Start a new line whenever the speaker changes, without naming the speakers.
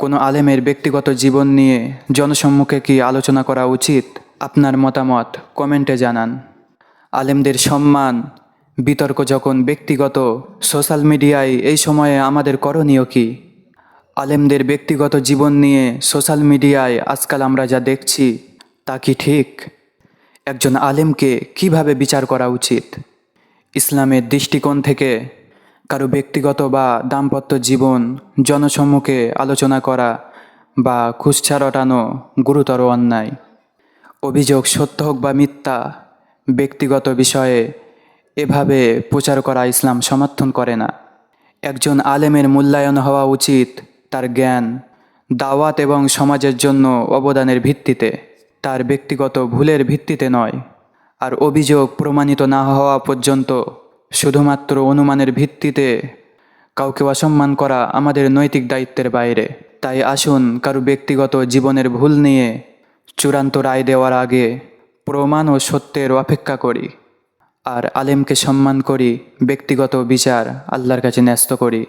কোনো আলেমের ব্যক্তিগত জীবন নিয়ে জনসম্মুখে কি আলোচনা করা উচিত? আপনার মতামত কমেন্টে জানান। আলেমদের সম্মান বিতর্ক যখন ব্যক্তিগত, সোশ্যাল মিডিয়ায় এই সময়ে আমাদের করণীয় কি? আলেমদের ব্যক্তিগত জীবন নিয়ে সোশ্যাল মিডিয়ায় আজকাল আমরা যা দেখছি তা কি ঠিক? একজন আলেমকে কিভাবে বিচার করা উচিত? ইসলামের দৃষ্টিকোণ থেকে কারো ব্যক্তিগত বা দাম্পত্য জীবন জনসম্মুখে আলোচনা করা বা কুৎসা রটানো গুরুতর অন্যায়। অভিযোগ সত্য হোক বা মিথ্যা, ব্যক্তিগত বিষয়ে এভাবে প্রচার করা ইসলাম সমর্থন করে না। একজন আলেমের মূল্যায়ন হওয়া উচিত তার জ্ঞান, দাওয়াত এবং সমাজের জন্য অবদানের ভিত্তিতে, তার ব্যক্তিগত ভুলের ভিত্তিতে নয়। আর অভিযোগ প্রমাণিত না হওয়া পর্যন্ত শুধুমাত্র অনুমানের ভিত্তিতে কাউকে অসম্মান করা আমাদের নৈতিক দায়িত্বের বাইরে। তাই আসুন কারো ব্যক্তিগত জীবনের ভুল নিয়ে চূড়ান্ত রায় দেওয়ার আগে প্রমাণ ও সত্যের অপেক্ষা করি। আর আলেমকে সম্মান করি, ব্যক্তিগত বিচার আল্লাহর কাছে ন্যস্ত করি।